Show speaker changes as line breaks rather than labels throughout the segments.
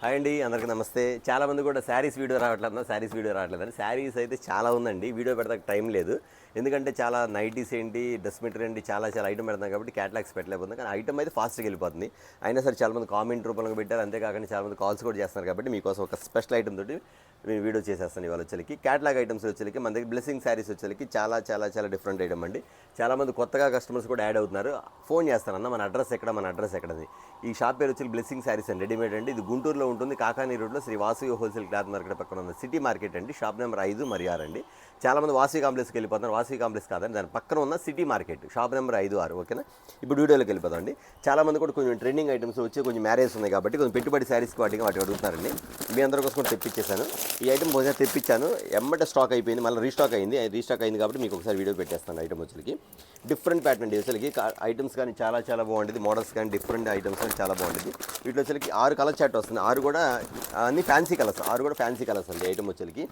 Hi అండి, అందరికీ నమస్తే. చాలామంది కూడా శారీస్ వీడియో రావట్లేదని శారీస్ అయితే చాలా ఉందండి. వీడియో పెడతానికి టైం లేదు. ఎందుకంటే చాలా నైటీస్ ఏంటి, డ్రెస్ మెటీరియల్ ఏంటి, చాలా ఐటమ్ పెడతాం కాబట్టి క్యాటలాగ్స్ పెట్టలేకపోతుంది. కానీ ఐటమ్ అయితే ఫాస్ట్గా వెళ్ళిపోతుంది. అయినా సరే చాలామంది కామెంట్ రూపంలో పెట్టారు. అంతేకాకుండా చాలామంది కాల్స్ కూడా చేస్తున్నారు కాబట్టి మీకోసం ఒక స్పెషల్ ఐటమ్ తోటి నేను వీడియో చేసేస్తాను. ఇవాళ వచ్చేకి క్యాటలాగ్ ఐటమ్స్ వచ్చేకి మన దగ్గర బ్లెస్సింగ్ శారీస్ వచ్చేకి చాలా డిఫరెంట్ ఐటమ్ అండి. చాలామంది కొత్తగా కస్టమర్స్ కూడా యాడ్ అవుతున్నారు. ఫోన్ చేస్తాను, అన్న మన అడ్రస్ ఎక్కడది. ఈ షాప్ పేరు వచ్చి బ్లెస్సింగ్ శారీస్ అండి, రెడీమేడ్ అండి. ఇది గుంటూరులో ఉంటుంది, కాకానీ రోడ్లో Sri Vasavi wholesale cloth market పక్కన ఉన్న సిటీ మార్కెట్ అండి. షాప్ నెంబర్ 5 మరియు 6 అండి. చాలామంది వాసవి కాంప్లెక్స్కి వెళ్ళిపోతున్నారు. వాసవి కాంప్లెక్స్ కాదండి, దాని పక్కన ఉన్న సిటీ మార్కెట్, షాప్ నెంబర్ 5, 6. ఓకేనా? ఇప్పుడు వీడియోలోకి వెళ్ళిపోతాం అండి. చాలామంది కూడా కొంచెం ట్రెండింగ్ ఐటమ్స్ వచ్చి కొంచెం మ్యారేజ్ ఉన్నాయి కాబట్టి కొంచెం పెట్టుబడి శారీస్కి వాటికి అడుగుతున్నారండి. మీ అందరి కోసం కూడా తెప్పించేశాను. ఈ ఐటమ్ ఒకసారి తెప్పించాను, ఎమ్మటే స్టాక్ అయిపోయింది, మళ్ళీ రీస్టాక్ అయింది కాబట్టి మీకు ఒకసారి వీడియో పెట్టేస్తాను. ఐటమ్ వచ్చేకి డిఫరెంట్ ప్యాటర్న్ అండి. అసలుకి ఐటమ్స్ కానీ చాలా బాగుంటుంది. మోడల్స్ కానీ డిఫరెంట్ ఐటమ్స్ కానీ చాలా బాగుంటుంది. వీటిలో వచ్చేకి 6 కలర్ చార్ట్ వస్తుంది. 6 కూడా అన్ని ఫ్యాన్సీ కలర్స్, 6 కూడా ఫ్యాన్సీ కలర్స్ అండి. ఐటమ్ వచ్చేకి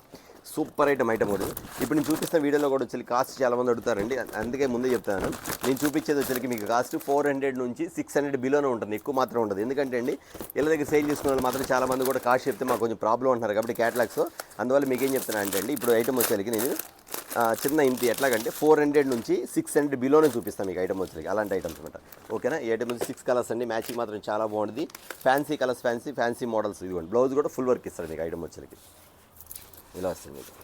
సూపర్ ఐటమ్ కూడా. ఇప్పుడు నేను చూపిస్తున్న వీడియోలో కూడా వచ్చి కాస్ట్ చాలామంది అడుగుతారండి, అందుకే ముందే చెప్తాను. నేను చూపించేది వచ్చేకి మీకు కాస్ట్ 400 నుంచి 600 బిలోనే ఉంటుంది, ఎక్కువ మాత్రం ఉంటుంది. ఎందుకంటే అండి ఇళ్ళ దగ్గర సేల్ చేసుకునే వాళ్ళు మాత్రం చాలామంది కూడా కాస్ట్ చెప్తే మాకు కొంచెం ప్రాబ్లం అంటున్నారు కాబట్టి క్యాటలాగ్స్. అందువల్ల మీకు ఏం చెప్తాను అంటే అండి, ఇప్పుడు ఐటమ్ వచ్చేకి నేను చిన్న ఇంటి ఎట్లాగంటే 400 నుంచి 600 బిలోనే చూపిస్తాను మీకు ఐటమ్ వచ్చేకి. అలాంటి ఐటమ్స్ అనమాట. ఓకేనా? ఈ ఐటమ్ వచ్చి 6 కలర్స్ అండి. మ్యాచింగ్ మాత్రం చాలా బాగుంటుంది. Fancy colours, fancy models. ఇదిగోండి, బ్లౌజ్ కూడా ఫుల్ వర్క్ ఇస్తారు మీకు ఐటమ్ వచ్చేకి. ఇలా వస్తుంది మీకు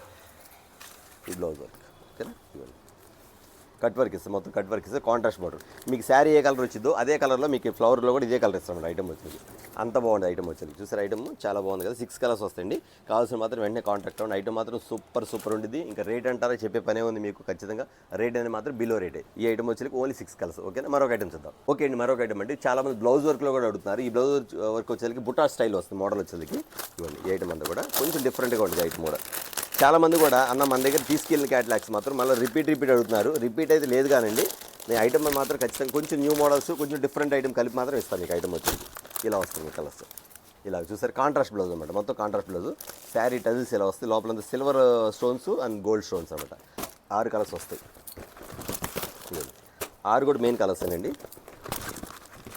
ఈ బ్లౌజ్ వర్క్. ఓకేనా? ఇవ్వండి, కట్ వర్క్ ఇస్తాం, మొత్తం కట్ వర్క్ ఇస్తే కాంట్రాస్ట్ బార్డర్. మీకు శారీ ఏ కలర్ వచ్చిందో అదే కలర్లో మీకు ఫ్లవర్లో కూడా ఇదే కలర్ ఇస్తాం ఐటమ్ వచ్చేది. అంత బాగుంది ఐటమ్ వచ్చేది. చూసారు, ఐటమ్ చాలా బాగుంది కదా. 6 కలర్స్ వస్తాయండి. కావాల్సిన మాత్రం వెంటనే కాంటాక్ట్ అవ్వండి. ఐటమ్ మాత్రం సూపర్ ఉంటుంది. ఇంకా రేట్ అంటారా, చెప్పే పనే ఉంది మీకు. ఖచ్చితంగా రేట్ అనేది మాత్రం బిలో రేటే. ఈ ఐటమ్ వచ్చేది ఓన్లీ 6 కలర్స్. ఓకేనా? మరొక ఐటమ్ చూద్దాం. ఓకే అండి, మరొక ఐటమ్ అంటే చాలా మంది బ్లౌజ్ వర్క్లో కూడా అడుగుతున్నారు. ఈ బ్లౌజ్ వర్క్ వచ్చేది బుటా స్టైల్ వస్తుంది మోడల్ వచ్చేది. ఇవ్వండి, ఈ ఐటమ్ అంతా కూడా కొంచెం డిఫరెంట్గా ఉంటుంది ఐటమ్ కూడా. చాలామంది కూడా అన్న మన దగ్గర తీసుకెళ్ళిన క్యాటలాగ్స్ మాత్రం మళ్ళీ రిపీట్ అడుగుతున్నారు. రిపీట్ అయితే లేదు కానండి, నేను ఐటమ్ మాత్రం ఖచ్చితంగా కొంచెం న్యూ మోడల్స్, కొంచెం డిఫరెంట్ ఐటమ్ కలిపి మాత్రం ఇస్తాను మీకు. ఐటమ్ వచ్చింది ఇలా వస్తుంది కలర్స్. ఇలా చూసారు, కాంట్రాస్ట్ బ్లౌజ్ అనమాట, మొత్తం కాంట్రాస్ట్ బ్లౌజ్. శారీ టజిల్స్ ఇలా వస్తాయి, లోపలంతా silver stones and gold stones అనమాట. 6 కలర్స్ వస్తాయి. 6 కూడా మెయిన్ కలర్స్ అండి.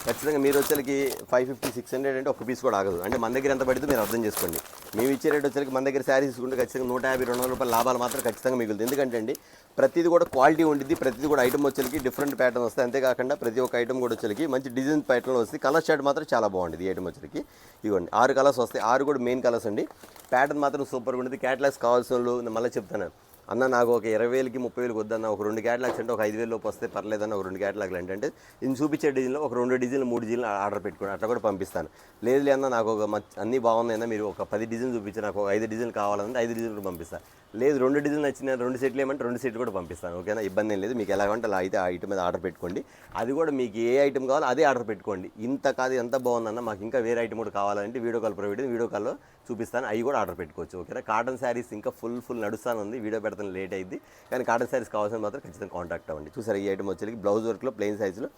ఖచ్చితంగా మీరు వచ్చేకి 550, 600 అంటే ఒక పీస్ కూడా ఆగదు. అంటే మన దగ్గర ఎంత పడితే మీరు అర్థం చేసుకోండి. మేము ఇచ్చే రేట్ వచ్చేకి మన దగ్గర శారీస్ తీసుకుంటే ఖచ్చితంగా 150, 200 రూపాయల లాభాలు మాత్రం ఖచ్చితంగా మిగులుతుంది. ఎందుకంటే అండి ప్రతిది కూడా క్వాలిటీ ఉంటుంది. ప్రతిది కూడా ఐటమ్ వచ్చేకి డిఫరెంట్ ప్యాటర్న్ వస్తాయి. అంతేకాకుండా ప్రతి ఒక్క ఐటమ్ కూడా వచ్చేకి మంచి డిజైన్ ప్యాటర్న్లో వస్తుంది. కలర్ షర్ట్ మాత్రం చాలా బాగుంటుంది ఈ ఐటమ్ వచ్చేకి. ఇవ్వండి, 6 కలర్స్ వస్తాయి. 6 కూడా మెయిన్ కలర్స్ అండి. ప్యాటర్న్ మాత్రం సూపర్గా ఉంటుంది. క్యాటలాగ్స్ కావాల్సిన వాళ్ళు మళ్ళీ చెప్తాను, అన్న నాకు ఒక 20,000కి 30,000కి వద్దన్న, ఒక 2 క్యాటలాగ్స్ అంటే ఒక 5,000 లోపు వస్తే పర్లేదన్న, ఒక 2 క్యాటలాగ్లు అంటే నేను చూపించే డిజైన్లో ఒక 2 డిజైన్లు 3 డిజైన్లు ఆర్డర్ పెట్టుకోండి, అట్లా కూడా పంపిస్తాను. లేదు అన్న నాకు ఒక అన్నీ బాగున్నాయన్నా, మీరు ఒక 10 డిజైన్లు చూపించి నాకు ఒక 5 డిజైన్లు కావాలంటే 5 డిజైన్లు పంపిస్తాను. లేదు 2 డిజైన్లు నచ్చిన 2 సెట్లు ఏమంటే 2 సెట్లు కూడా పంపిస్తాను. ఓకేనా? ఇబ్బంది ఏం లేదు. మీకు ఎలాగంటే అలా అయితే ఆ ఐటమ్ మీద ఆర్డర్ పెట్టుకోండి. అది కూడా మీకు ఏ ఐటమ్ కావాలో అదే ఆర్డర్ పెట్టుకోండి. ఇంత కాదు ఎంత బాగుందన్న, మాకు ఇంకా వేరే ఐటమ్ కూడా కావాలంటే వీడియో కాల్ ప్రొవైడ్, వీడియో కాల్లో చూపిస్తాను, అవి కూడా ఆర్డర్ పెట్టుకోవచ్చు. ఓకేనా? కాటన్ శారీస్ ఇంకా ఫుల్ నడుస్తాను ఉంది. వీడియో పెడతాను లేట్ అయింది, కానీ కాటన్ శారీస్ కావాల్సిన మాత్రం ఖచ్చితంగా కాంటాక్ట్ అవ్వండి. చూసారు, ఈ ఐటమ్ వచ్చేకి బ్లౌజ్ వర్క్లో ప్లెయిన్ సైజులో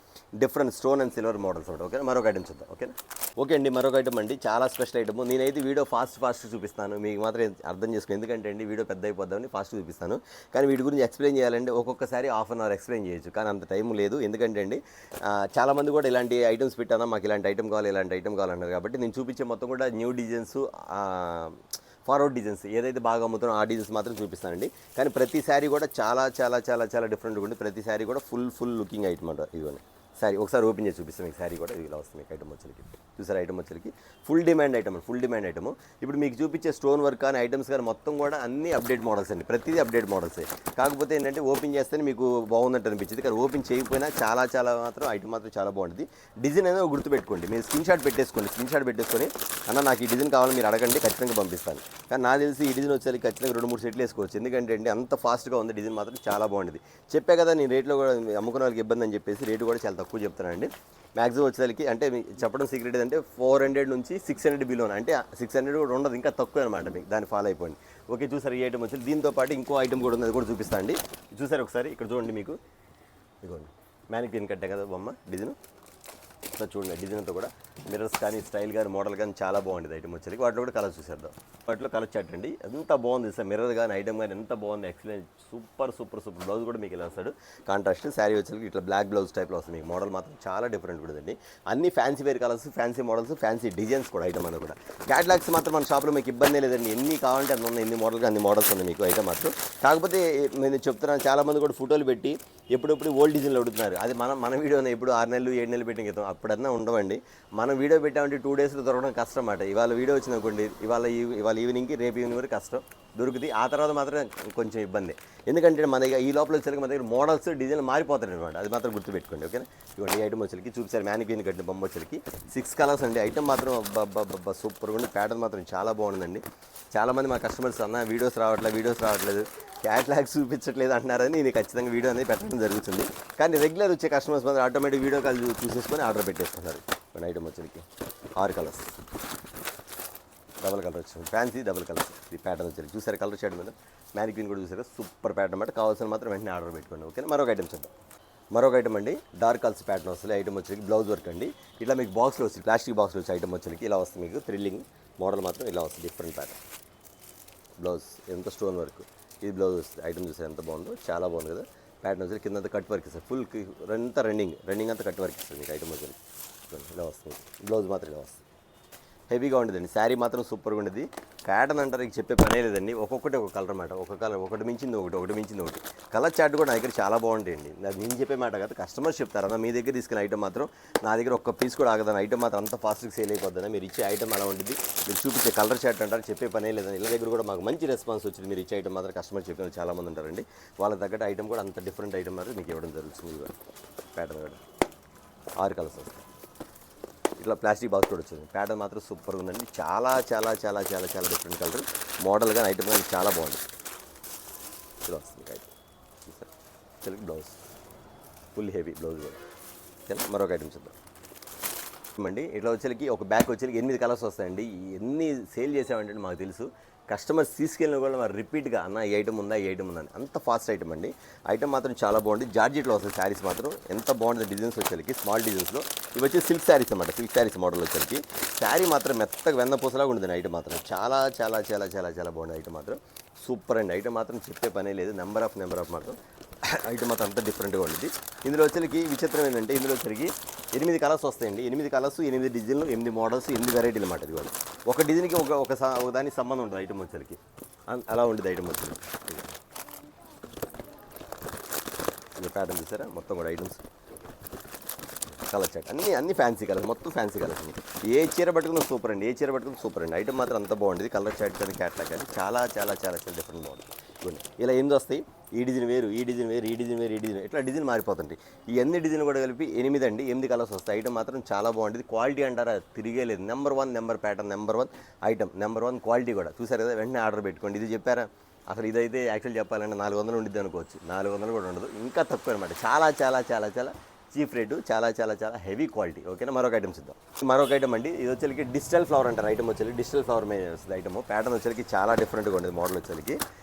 different stone and silver models ఉంటాయి. ఓకే, మరొక ఐటమ్ చూద్దాం. ఓకేనా? ఓకే అండి, మరొక ఐటమ్ అండి, చాలా స్పెషల్ ఐటమ్. నేనైతే వీడియో ఫాస్ట్ చూపిస్తాను, మీకు మాత్రం అర్థం చేసుకోండి. ఎందుకంటే అండి వీడియో పెద్ద అయిపోద్దామని ఫాస్ట్ చూపిస్తాను. కానీ వీటి గురించి ఎక్స్ప్లెయిన్ చేయాలంటే ఒక్కొక్కసారి ½ అన్ అవర్ ఎక్స్ప్లెయిన్ చేయొచ్చు, కానీ అంత టైం లేదు. ఎందుకంటే అండి చాలామంది కూడా ఇలాంటి ఐటమ్స్ పెట్టానా, మాకు ఇలాంటి ఐటమ్ కావాలన్నారు కాబట్టి నేను చూపించే మొత్తం కూడా న్యూ డిజైన్స్, ఫార్వర్డ్ డిజైన్స్ ఏదైతే బాగా అమ్ముతారో ఆ డిజైన్స్ మాత్రం చూపిస్తానండి. కానీ ప్రతి శారీ కూడా చాలా డిఫరెంట్గా ఉంటుంది. ప్రతి శారీ కూడా ఫుల్ లుకింగ్ ఐటమ్ అంటారు. ఇదిగోండి శారీ ఒకసారి ఓపెన్ చేసి చూపిస్తాను మీకు. శారీ కూడా ఇలా వస్తుంది మీకు ఐటమ్ వచ్చేకి. చూసారు, ఐటమ్ వచ్చేకి ఫుల్ డిమాండ్ ఐటమ్. ఇప్పుడు మీకు చూపించే స్టోన్ వర్క్ కానీ ఐటమ్స్ కానీ మొత్తం కూడా అన్ని అప్డేట్ మోడల్స్ అండి. ప్రతిదీ అప్డేట్ మోడల్సే. కాకపోతే ఏంటంటే ఓపెన్ చేస్తేనే మీకు బాగుందంటే అనిపించింది, కానీ ఓపెన్ చేయకపోయినా చాలా మాత్రం ఐటమ్ మాత్రం చాలా బాగుంటుంది. డిజైన్ అనేది గుర్తుపెట్టుకోండి, మీరు స్క్రీన్ షాట్ పెట్టేసుకొని అన్న నాకు ఈ డిజైన్ కావాలని మీరు అడగండి, ఖచ్చితంగా పంపిస్తాను. కానీ నాకు తెలిసి ఈ డిజైన్ వచ్చేకి ఖచ్చితంగా 2-3 సెట్లు వేసుకోవచ్చు. ఎందుకంటే అండి అంత ఫాస్ట్గా ఉంది. డిజైన్ మాత్రం చాలా బాగుంటుంది. చెప్పే కదా నేను రేట్లో కూడా అమ్ముకునే వాళ్ళకి ఇబ్బంది అని చెప్పేసి రేటు కూడా చాలా తక్కువ చెప్తానండి. మ్యాక్సిమం వచ్చేసరికి అంటే చెప్పడం సీక్రెట్ ఏంటంటే 400 నుంచి 600 బిలోన, అంటే 600 కూడా ఉండదు, ఇంకా తక్కువ అనమాట. మీకు దాన్ని ఫాలో అయిపోండి. ఓకే, చూసారు, ఈ ఐటమ్ వచ్చి దీంతో పాటు ఇంకో ఐటమ్ కూడా ఉంది, అది కూడా చూపిస్తాను అండి. చూసారు ఒకసారి ఇక్కడ చూడండి, మీకు ఇదిగోండి మ్యానిక్విన్ కట్టే కదా బొమ్మ డిజైన్. చూడండి, డిజైన్ అంతా కూడా మిర్రర్స్ కానీ స్టైల్ కానీ మోడల్ కానీ చాలా బాగుంటుంది ఐటమ్ వచ్చేసరికి వాటిలో కూడా కలర్ చూసేద్దాం. వాటిలో కలర్ చాట్ అండి, ఎంత బాగుంది సార్. మిర్రర్ కానీ ఐటమ్ కానీ ఎంత బాగుంది, excellent, super super super. Blouse కూడా మీకు ఇలా వస్తాడు కాంట్రాస్ట్. శారీ వచ్చేసరికి ఇట్లా బ్లాక్ బ్లౌజ్ టైప్లో వస్తుంది. మీకు మోడల్ మాత్రం చాలా డిఫరెంట్ ఉంటుందండి. అన్ని fancy wear colours, fancy models, fancy designs కూడా ఐటమ్ అనేది కూడా. క్యాటలాగ్స్ మాత్రం మన షాప్లో మీకు ఇబ్బంది లేదండి, ఎన్ని కావాలంటే అన్ని ఉన్నాయి, ఎన్ని మోడల్గా అన్ని మోడల్స్ ఉన్నాయి మీకు ఐటమ్ మాత్రం. కాకపోతే నేను చెప్తున్నాను, చాలామంది కూడా ఫోటోలు పెట్టి ఎప్పుడప్పుడు ఓల్డ్ డిజైన్లు అడుగుతున్నారు. అది మన వీడియోనే ఎప్పుడు 6 నెలలు 7 నెలలు పెట్టిన క్రితం అప్పుడన్నా ఉండవండి. మనం వీడియో పెట్టామంటే 2 డేస్లో దొరకడం కష్టం అన్నమాట. ఇవాళ వీడియో వచ్చింది అనుకోండి, ఇవాళ ఈవినింగ్కి రేపు ఈవినింగ్ వరకు కష్టం దొరుకుతుంది. ఆ తర్వాత మాత్రం కొంచెం ఇబ్బంది, ఎందుకంటే మన దగ్గర ఈ లోపల వచ్చేసరికి మన దగ్గర మోడల్స్ డిజైన్లు మారిపోతాయి అనమాట. అది మాత్రం గుర్తుపెట్టుకోండి, ఓకేనా. ఇవ్వండి ఈ ఐటమ్ వచ్చేసరికి చూపిస్తారు, మ్యానిక్విన్ కట్టిన బొమ్మ వచ్చేసరికి 6 కలర్స్ అండి. ఐటమ్ మాత్రం సూపర్గా ఉంది, ప్యాటర్న్ మాత్రం చాలా బాగుందండి. చాలామంది మా కస్టమర్స్ అన్న వీడియోస్ రావట్లేదు, క్యాటలాగ్స్ చూపించట్లేదు అంటున్నారని నేను ఖచ్చితంగా వీడియో అనేది పెట్టడం జరుగుతుంది. కానీ రెగ్యులర్ వచ్చే కస్టమర్స్ మాత్రం ఆటోమేటిక్ వీడియో కాల్ చూసేసుకొని ఆర్డర్ పెట్టేస్తున్నారు. మన ఐటమ్ వచ్చేసరికి 6 కలర్స్, డబల్ కలర్ వచ్చింది, ఫ్యాన్సీ డబల్ కలర్స్. ఈ ప్యాటర్న్ వచ్చేసరికి చూసారు, కలర్ షేడ్ మీద మ్యానిక్విన్ కూడా చూసారు, సూపర్ ప్యాటర్న్ అన్నమాట. కావాల్సిన మాత్రం వెంటనే ఆర్డర్ పెట్టుకోండి, ఓకేనా. మరొక ఐటమ్ చూద్దాం. మరొక ఐటమ్ అండి, డార్క్ కలర్స్ ప్యాటర్న్ వస్తుంది. ఐటమ్ వచ్చేసరికి బ్లౌజ్ వర్క్ అండి. ఇట్లా మీకు బాక్స్లో వస్తుంది, ప్లాస్టిక్ బాక్స్లో వచ్చి ఐటమ్ వచ్చేసరికి ఇలా వస్తుంది. మీకు థ్రిల్లింగ్ మోడల్ మాత్రం ఇలా వస్తుంది, డిఫరెంట్ ప్యాటర్న్. బ్లౌజ్ ఎంత స్టోన్ వర్క్, ఇది బ్లౌజ్ వస్తుంది. ఐటమ్ చూసారు ఎంత బాగుందో, చాలా బాగుంది కదా. ప్యాటర్న్ వచ్చి కింద కట్ వర్క్ ఇస్తుంది, ఫుల్ అంతా రన్నింగ్ అంతా కట్ వర్క్ ఇస్తుంది మీకు ఐటమ్ వచ్చి ఇలా వస్తుంది. బ్లౌజ్ మాత్రం ఇలా వస్తుంది, హెవీగా ఉండదండి. శారీ మాత్రం సూపర్గా ఉండేది. ప్యాటర్న్ అంటారు, ఇక చెప్పే పనే లేదండి. ఒక్కొక్కటి ఒక కలర్ అన్నమాట, ఒక కలర్ ఒకటి మించింది ఒకటి. కలర్ చార్ట్ కూడా నా దగ్గర చాలా బాగుంటాయండి. అది నేను చెప్పే మాట కాదు, కస్టమర్స్ చెప్తారు అన్న మీ దగ్గర తీసుకునే ఐటమ్ మాత్రం నా దగ్గర ఒక్క పీస్ కూడా ఆగదని. ఐటమ్ మాత్రం అంత ఫాస్ట్గా సేల్ అయిపోద్దని. మీరు ఇచ్చే ఐటమ్ అలా ఉంటుంది, మీరు చూపించే కలర్ చార్ట్ అంటారు, చెప్పే పనే లేదని. ఇళ్ళ దగ్గర కూడా మాకు మంచి రెస్పాన్స్ వచ్చింది. మీరు ఇచ్చే ఐటమ్ మాత్రం కస్టమర్ చెప్పిన చాలామంది ఉంటారండి. వాళ్ళ తగ్గట్టు ఐటమ్ కూడా అంత డిఫరెంట్ ఐటమ్ మాత్రం మీకు ఇవ్వడం జరుగుతుంది. ప్యాటర్న్ కూడా 6 కలర్స్ వస్తాయి. ఇట్లా ప్లాస్టిక్ బాక్స్ కూడా వచ్చింది. ప్యాటర్న్ మాత్రం సూపర్గా ఉందండి, చాలా డిఫరెంట్ కలర్ మోడల్ కానీ ఐటమ్ కానీ చాలా బాగుంది. ఇలా వస్తుంది ఐటమ్ చూసారు, బ్లౌజ్ ఫుల్ హెవీ బ్లౌజ్ కూడా. ఓకేనా, మరొక ఐటమ్ చూద్దాం అండి. ఇట్లా వచ్చేకి ఒక బ్యాగ్ వచ్చేకి 8 కలర్స్ వస్తాయండి. ఎన్ని సేల్ చేసామంటే మాకు తెలుసు, కస్టమర్స్ తీసుకెళ్ళిన కూడా మరి రిపీట్గా అన్న ఈ ఐటమ్ ఉందా అని అంత ఫాస్ట్ ఐటమ్ అండి. ఐటమ్ మాత్రం చాలా బాగుంది. జార్జెట్లో వస్తుంది శారీస్ మాత్రం ఎంత బాగుంటుంది. డిజైన్స్ వచ్చేకి స్మాల్ డిజైన్స్లో ఇవి వచ్చి సిల్క్ శారీస్ అన్నమాట. సిల్క్ శారీస్ మోడల్ వచ్చేకి శారీ మాత్రం మెత్తగా వెన్నపూసలాగా ఉంటుంది. ఐటమ్ మాత్రం చాలా బాగుంది. ఐటమ్ మాత్రం సూపర్ అండి. ఐటమ్ మాత్రం చెప్పే పనే లేదు, నెంబర్ ఆఫ్ మాత్రం ఐటమ్ మాత్రం అంత డిఫరెంట్గా ఉంటుంది. ఇందులో వచ్చేకి విచిత్రం ఏంటంటే, ఇందులో వచ్చేకి 8 కలర్స్ వస్తాయండి. 8 కలర్స్, 8 డిజైన్లు, 8 మోడల్స్, 8 వెరైటీలు అన్నమాట. ఇది కూడా ఒక డిజైన్కి ఒక దానికి సంబంధం ఉంటుంది ఐటమ్ వచ్చేకి, అలా ఉంటుంది ఐటమ్ వచ్చేకి. ప్యాటర్న్ చూసారా, మొత్తం కూడా ఐటమ్స్ కలర్ చాట్ అన్ని ఫ్యాన్సీ కలర్స్, మొత్తం ఫ్యాన్సీ కలర్స్. ఏ చీర పట్టుకున్న సూపర్ అండి, ఐటమ్ మాత్రం అంత బాగుంటుంది. కలర్ చాట్ కానీ క్యాట్లాగ్ కానీ చాలా డిఫరెంట్ బాగుంది. ఇలా 8 వస్తాయి. ఈ డిజైన్ వేరు, ఇట్లా డిజైన్ మారిపోతుంది. ఈ అన్ని డిజైన్ కూడా కలిపి 8 అండి. 8 కలర్స్ వస్తాయి. ఐటమ్ మాత్రం చాలా బాగుంటుంది. క్వాలిటీ అంటారా, తిరిగే లేదు. Number 1 pattern, number 1 item, number 1 quality కూడా. చూసారు కదా, వెంటనే ఆర్డర్ పెట్టుకోండి. ఇది చెప్పారా, అసలు ఇదైతే యాక్చువల్ చెప్పాలంటే 400 ఉండిద్ది అనుకోవచ్చు. 400 కూడా ఉండదు, ఇంకా తక్కువ అనమాట. చాలా చీప్ రేటు, చాలా హెవీ క్వాలిటీ. ఓకేనా, మరొక ఐటమ్ చూద్దాం. మరొక ఐటమ్ అండి, ఇది వచ్చేకి డిజిటల్ ఫ్లవర్ అంటారు. ఐటమ్ వచ్చేకి డిజిటల్ ఫ్లవర్ మీద వస్తుంది ఐటమ్. ప్యాటర్న్ వచ్చేకి చాలా డిఫరెంట్గా ఉంటుంది. మోడల్ వచ్చేకి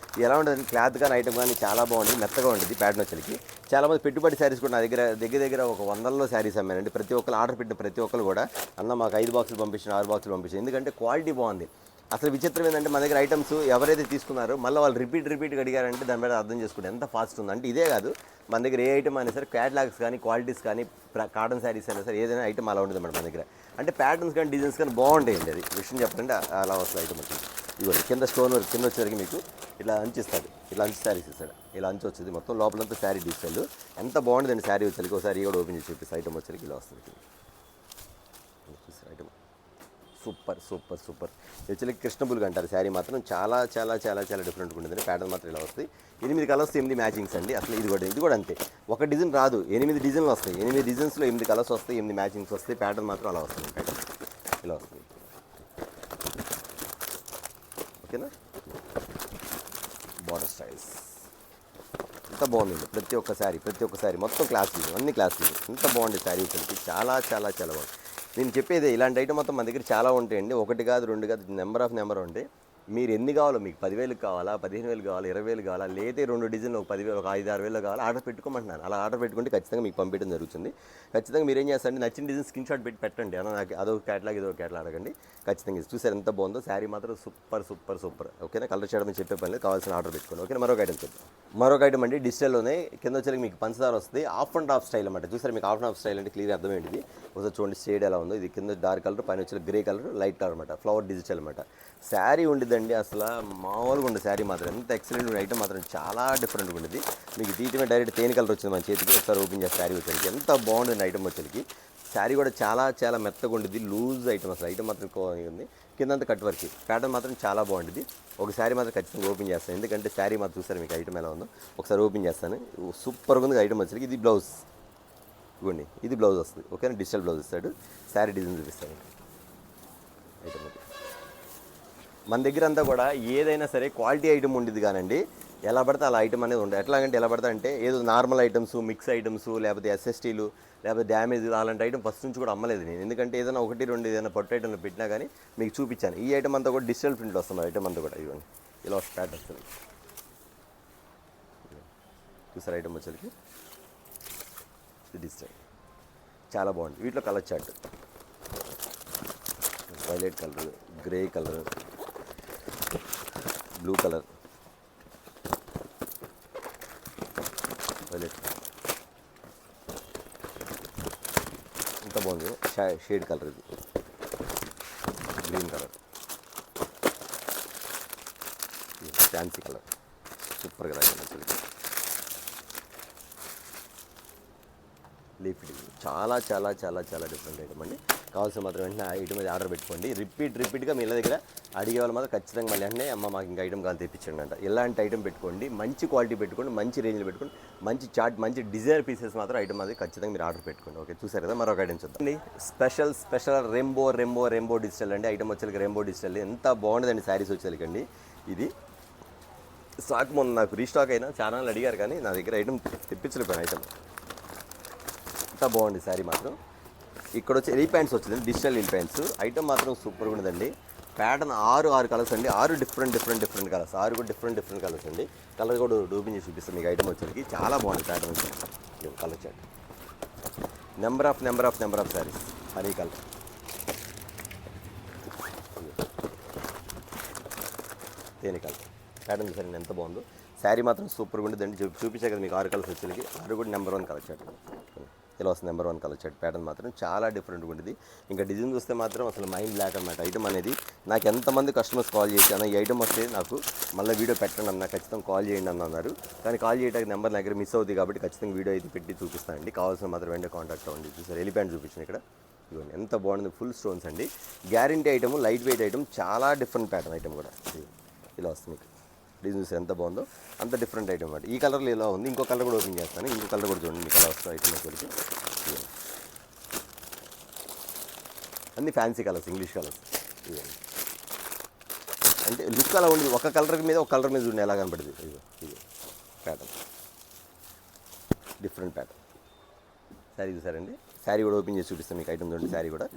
ఎలా ఉంటుంది, క్లాత్ కానీ ఐటమ్ కానీ చాలా బాగుంటుంది, మెత్తగా ఉంటుంది. ప్యాటర్న్ వచ్చేకి చాలామంది పెట్టుబడి శారీస్ కూడా నా దగ్గర ఒక 100లో శారీస్ అమ్మానండి. ప్రతి ఒక్కరు ఆర్డర్ పెట్టిన ప్రతి ఒక్కరు కూడా అన్న మాకు 5 బాక్సులు పంపించిన, 6 బాక్సులు పంపించాను. ఎందుకంటే క్వాలిటీ బాగుంది. అసలు విచిత్రం ఏంటంటే, మన దగ్గర ఐటమ్స్ ఎవరైతే తీసుకున్నారో మళ్ళీ వాళ్ళు రిపీట్గా అడిగారంటే దాని మీద అర్థం చేసుకుంటే ఎంత ఫాస్ట్ ఉంది అంటే. ఇదే కాదు, మన దగ్గర ఏ ఐటమ్ అయినా సరే క్యాటలాగ్స్ కానీ, క్వాలిటీస్ కానీ, కాటన్ శారీస్ అయినా సరే ఏదైనా ఐటమ్ అలా ఉంటుంది మన దగ్గర. అంటే ప్యాటర్న్స్ కానీ డిజైన్స్ కానీ బాగుంటాయండి. అది విషయం చెప్పాలంటే అలా వస్తుంది ఐటమ్ వచ్చి. ఇవ్వండి కింద స్టోన్ వర్క్, కింద వచ్చేసరికి మీకు ఇట్లా అంచిస్తాడు, ఇట్లా అంచు శారీస్ ఇస్తాడు. ఇలా అంచు వచ్చింది మొత్తం, లోపలంతా శారీ డిజిటల్. ఎంత బాగుంటుందండి శారీ వచ్చేసరికి. ఒకసారి కూడా ఓపెన్ చేసి చూపిస్తే ఐటమ్ వచ్చేసరికి ఇలా వస్తుంది. చూస్తారు ఐటమ్ సూపర్. యాక్చువల్లీ కృష్ణబుల్గా అంటారు. శారీ మాత్రం చాలా డిఫరెంట్గా ఉంటుంది. ప్యాటర్న్ మాత్రం ఇలా వస్తాయి. 8 కలర్స్, 8 మ్యాచింగ్స్ అండి. అసలు ఇది కూడా అంతే. ఒక డిజైన్ రాదు, 8 డిజైన్లు వస్తాయి. 8 డిజైన్స్లో 8 కలర్స్ వస్తాయి, 8 మ్యాచింగ్స్ వస్తాయి. ప్యాటర్న్ మాత్రం అలా వస్తుంది, ఇలా వస్తుంది. ఓకేనా, బార్డర్ స్టైల్స్ ఎంత బాగుంది. ప్రతి ఒక్క శారీ మొత్తం క్లాసులు, అన్ని క్లాసులు. ఎంత బాగుంది శారీ వచ్చేసి. చాలా బాగుంది. నేను చెప్పేది ఇలాంటి ఐటమ్ మొత్తం మన దగ్గర చాలా ఉంటాయండి. 1 కాదు 2 కాదు, నెంబర్ ఉంటాయి. మీరు ఎన్ని కావాలో, మీకు 10,000 కావాలా, 15,000 కావాలా, 20,000 కావాలా, లేదా 2 డిజైన్లు ఒక 10,000 ఒక 5,000-6,000 కావాలా, ఆర్డర్ పెట్టుకోమంటున్నాను. అలా ఆర్డర్ పెట్టుకుంటే ఖచ్చితంగా మీకు పంపించడం జరుగుతుంది. ఖచ్చితంగా మీరు ఏం చేస్తారంటే నచ్చిన డిజైన్ స్క్రీన్ షాట్ పెట్టి పెట్టండి. అలా నాకు అదొక క్యాటలాగ్ ఇదొక క్యాటలాగ్ అడగండి. ఖచ్చితంగా చూసారు ఎంత బాగుందో. శారీ మాత్రం సూపర్ సూపర్ సూపర్. ఓకేనా, కలర్ చేయడం చెప్పే పని లేదు, కావాల్సిన ఆర్డర్ పెట్టుకోండి. ఓకేనా, మరొక ఐటమ్ చెప్తాం. మరొక ఐటమ్ అండి డిజిటల్లోనే కింద వచ్చేసరికి మీకు పంచదార వస్తుంది. ఆఫ్ అండ్ ఆఫ్ స్టైల్ అన్నమాట. చూసారు మీకు ఆఫ్ అండ్ ఆఫ్ స్టైల్ అంటే క్లియర్ అర్థమేంటిది. ఒకసారి చూడండి షేడ్ ఎలా ఉందో. ఇది కింద డార్క్ కలర్, పైన వచ్చే గ్రే కలర్, లైట్ కలర్ అనమాట. ఫ్లవర్ డిజిటల్ అనమాట. శారీ ఉండిద్దండి అసలు మామూలుగా ఉండదు. శారీ మాత్రం ఎంత ఎక్సలెంట్ ఉండే ఐటమ్ మాత్రం చాలా డిఫరెంట్గా ఉండేది. మీకు తీయటమే డైరెక్ట్ తేనె కలర్ వచ్చింది మన చేతికి. ఒకసారి ఓపెన్ చేస్తే శారీ వచ్చేసరికి ఎంత బాగుంటుంది ఐటమ్ వచ్చేసరికి. శారీ కూడా చాలా చాలా మెత్తగా ఉండేది. లూజ్ ఐటమ్ అసలు ఐటమ్ మాత్రం ఉంది. కిందంతా కట్ వర్క్ ప్యాటర్న్ మాత్రం చాలా బాగుంటుంది. ఒక శారీ మాత్రం ఖచ్చితంగా ఓపెన్ చేస్తాను, ఎందుకంటే శారీ మాత్రం చూసారు మీకు ఐటమ్ ఎలా ఉందో. ఒకసారి ఓపెన్ చేస్తాను. సూపర్గా ఉంది ఐటమ్ వచ్చేసరికి. ఇది బ్లౌజ్ ఇవ్వండి, ఇది బ్లౌజ్ వస్తుంది. ఓకేనా, డిజిటల్ బ్లౌజ్ ఇస్తాడు. శారీ డిజైన్ చూపిస్తాను ఐటమ్. మన దగ్గర అంతా కూడా ఏదైనా సరే క్వాలిటీ ఐటమ్ ఉండేది కానండి, ఎలా పడితే అలా ఐటమ్ అనేది ఉండదు. ఎట్లాగంటే ఎలా పడితే అంటే ఏదో నార్మల్ ఐటమ్స్, మిక్స్ ఐటమ్స్, లేకపోతే ఎస్ఎస్టీలు, లేకపోతే డ్యామేజ్ అలాంటి ఐటమ్ ఫస్ట్ నుంచి కూడా అమ్మలేదు నేను. ఎందుకంటే ఏదైనా 1-2 ఏదైనా పట్టు ఐటమ్లో పెట్టినా కానీ మీకు చూపించాను. ఈ ఐటమ్ అంతా కూడా డిజిటల్ ప్రింట్లో వస్తుంది. ఐటమ్ అంతా కూడా ఇవ్వండి ఇలా వస్తుంది, ప్యాటర్న్ వస్తుంది. చూసారు ఐటమ్ వచ్చేసరికి ఇది డిజిటల్ చాలా బాగుంది. వీటిలో colour chart violet colour, grey colour, blue colour, violet ఎంత బాగుంది. షేడ్ కలర్, ఇది green colour, fancy colour, super కదా. లీఫ్ చాలా చాలా చాలా చాలా డిఫరెంట్ ఐటమ్ అండి. కావాల్సిన మాత్రం వెంటనే ఐటమ్ అది ఆర్డర్ పెట్టుకోండి. రిపీట్గా మీ దగ్గర అడిగే వాళ్ళు మాత్రం ఖచ్చితంగా మళ్ళీ వెంటనే అమ్మ మాకు ఇంకా ఐటమ్ కావాలి తెప్పించండి అంట. ఇలాంటి ఐటమ్ పెట్టుకోండి, మంచి క్వాలిటీ పెట్టుకోండి, మంచి రేంజ్లో పెట్టుకోండి, మంచి చార్ట్, మంచి డిజైనర్ పీసెస్ మాత్రం ఐటమ్ అది ఖచ్చితంగా మీరు ఆర్డర్ పెట్టుకోండి. ఓకే, చూసారు కదా, మరొక ఐటమ్ చూద్దాం. స్పెషల్ రెయిన్బో డిజిటల్ అండి. ఐటమ్ వచ్చేసరికి రెయిన్బో డిజిటల్. ఎంత బాగుంటుందండి శారీస్ వచ్చేసరికండి. ఇది స్టాక్ మొన్న నాకు రీస్టాక్ అయినా చాలా అడిగారు, కానీ నా దగ్గర ఐటమ్ తెప్పించలేకపోయాను. ఐటమ్ ఎంత బాగుంది శారీ మాత్రం. ఇక్కడ వచ్చి ఎల్ ప్యాంట్స్ వచ్చింది, డిజిటల్ ఎల్ ప్యాంట్స్. ఐటమ్ మాత్రం సూపర్గా ఉండదండి. ప్యాటర్న్ 6 కలర్స్ అండి. 6 డిఫరెంట్ కలర్స్. 6 కూడా డిఫరెంట్ కలర్స్ అండి. కలర్ కూడా ఓపెన్ చేసి చూపిస్తాను మీకు ఐటమ్ వచ్చేసరికి. చాలా బాగుంది ప్యాటర్న్ వచ్చి. Colour chart number of saris. Honey colour, తేనె కలర్. ప్యాటర్న్ చూసారండి ఎంత బాగుందో. శారీ మాత్రం సూపర్గా ఉండదండి. చూపించే కదా మీకు 6 కలర్స్ వచ్చేసరికి. 6 కూడా నెంబర్ 1 కలర్ చార్ట్. ఇలా వస్తుంది నెంబర్ 1 కలర్ చార్ట్. ప్యాటర్న్ మాత్రం చాలా డిఫరెంట్గా ఉంటుంది. ఇంకా డిజైన్ చూస్తే మాత్రం అసలు మైండ్ బ్లాక్ అనమాట. ఐటమ్ అనేది నాకు ఎంతమంది కస్టమర్స్ కాల్ చేశాను, ఈ ఐటమ్ వస్తే నాకు మళ్ళీ వీడియో పెట్టండి అన్న, ఖచ్చితంగా కాల్ చేయండి అని అన్నారు. కానీ కాల్ చేయడానికి నెంబర్ దగ్గర మిస్ అవుతుంది కాబట్టి ఖచ్చితంగా వీడియో అయితే పెట్టి చూపిస్తానండి. కావాల్సిన మాత్రం వెంటనే కాంటాక్ట్ అవ్వండి. చూసారు ఎలిఫెంట్ చూపించాను ఇక్కడ. ఇవ్వండి ఎంత బాగుంది. ఫుల్ స్టోన్స్ అండి. Guarantee item, light weight item, చాలా డిఫరెంట్ ప్యాటర్న్ ఐటమ్ కూడా. ఇలా వస్తుంది మీకు డిజైన్ చూసి ఎంత బాగుందో అంత డిఫరెంట్ ఐటమ్ అన్నమాట. ఈ కలర్లో ఇలా ఉంది. ఇంకో కలర్ కూడా ఓపెన్ చేస్తాను. ఇంకో కలర్ కూడా చూడండి మీకు ఎలా వస్తుంది ఐటమ్ వచ్చేసరికి. అన్ని ఫ్యాన్సీ కలర్స్, ఇంగ్లీష్ కలర్స్. ఇవ్వండి అంటే లుక్ అలా ఉంది. ఒక కలర్ మీద ఒక కలర్ మీద చూడండి ఎలా కనపడుతుంది. ఇది ప్యాటర్న్, డిఫరెంట్ ప్యాటర్న్. శారీ చూసారండి. శారీ కూడా ఓపెన్ చేసి చూపిస్తాను మీకు ఐటమ్ చూడండి. శారీ కూడా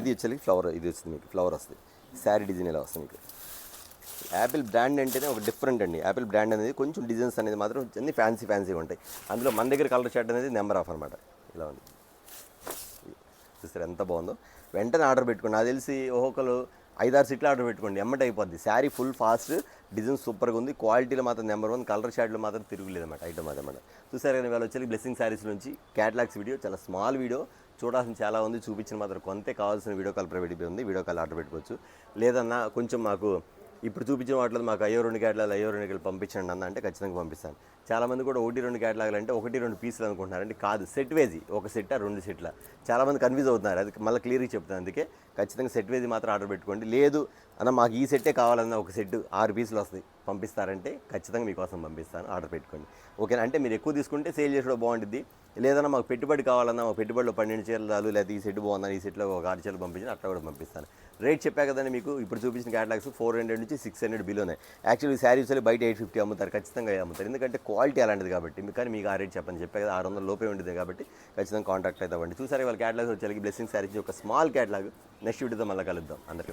ఇది వచ్చేసరికి ఫ్లవర్, ఇది వచ్చింది మీకు ఫ్లవర్ వస్తుంది. శారీ డిజైన్ ఎలా వస్తుంది మీకు. యాపిల్ బ్రాండ్ అంటేనే ఒక డిఫరెంట్ అండి. యాపిల్ బ్రాండ్ అనేది కొంచెం డిజైన్స్ అనేది మాత్రం అన్ని ఫ్యాన్సీగా ఉంటాయి. అందులో మన దగ్గర కలర్ చార్ట్ అనేది నెంబర్ ఆఫ్ అనమాట. ఇలా ఉంది చూస్తారు ఎంత బాగుందో. వెంటనే ఆర్డర్ పెట్టుకోండి. నాకు తెలిసి ఒక్కొక్కరు 5-6 సెట్లు ఆర్డర్ పెట్టుకోండి, ఎమ్మట అయిపోద్ది. శారీ ఫుల్ ఫాస్ట్, డిజైన్ సూపర్గా ఉంది. క్వాలిటీలో మాత్రం నెంబర్ 1, కలర్ షార్ట్లో మాత్రం తిరుగులేదు అన్నమాట ఐటమ్ అదన్నమాట. చూసారు కానీ వాళ్ళు వచ్చి బ్లెస్సింగ్ శారీస్ నుంచి క్యాటలాగ్స్ వీడియో, చాలా స్మాల్ వీడియో, చూడాల్సిన చాలా ఉంది. చూపించిన మాత్రం కొంతే. కావాల్సిన వీడియో కాల్ ప్రైవేట్ ఉంది, వీడియో కాల్ ఆర్డర్ పెట్టుకోవచ్చు. లేదన్నా కొంచెం మాకు ఇప్పుడు చూపించిన వాటిలో మాకు అయ్యో 2 క్యాటలాగులు పంపించండి అన్న అంటే ఖచ్చితంగా పంపిస్తాను. చాలామంది కూడా 1-2 క్యాటలాగులు అంటే 1-2 పీసులు అనుకుంటున్నారంటే కాదు, సెట్ వేజీ. ఒక సెట్టా 2 సెట్ల, చాలామంది కన్ఫ్యూజ్ అవుతున్నారు. అది మళ్ళీ క్లియర్గా చెప్తాను. అందుకే ఖచ్చితంగా సెట్ వేజీ మాత్రం ఆర్డర్ పెట్టుకోండి. లేదు అన్న మాకు ఈ సెట్టే కావాలన్న ఒక సెట్ 6 పీసులు వస్తాయి పంపిస్తారంటే ఖచ్చితంగా మీకోసం పంపిస్తాను. ఆర్డర్ పెట్టుకోండి. ఓకేనా, అంటే మీరు ఎక్కువ తీసుకుంటే సేల్ చేసడం బాగుంటుంది. లేదన్నా మాకు పెట్టుబడి కావాలన్నా, మా పెట్టుబడిలో 12 చీరలు లేదా ఈ సెట్ బాగుందని ఈ సెట్లో ఒక 6 చీరలు పంపించి అట్లా కూడా పంపిస్తాను. రేట్ చెప్పా కదండి మీకు. ఇప్పుడు చూపించిన క్యాటలాగ్స్ 400 నుంచి 600 బిలోనే. యాక్చువల్లీ శారీస్ బయట 850 అమ్ముతారు, ఖచ్చితంగా అమ్ముతారు. ఎందుకంటే క్వాలిటీ అలాంటిది కాబట్టి. కానీ మీకు ఆ రేట్ చెప్పా కదా, 600 లోపే ఉంటుంది కాబట్టి ఖచ్చితంగా కాంటాక్ట్ అవుతామండి. చూసారు వాళ్ళ క్యాటలాగ్స్ వచ్చేసరికి బ్లెస్సింగ్ శారీస్ ఒక స్మాల్ క్యాటలాగ్. నెక్స్ట్ వీడియోతో మళ్ళీ కలుద్దాం. అందరికీ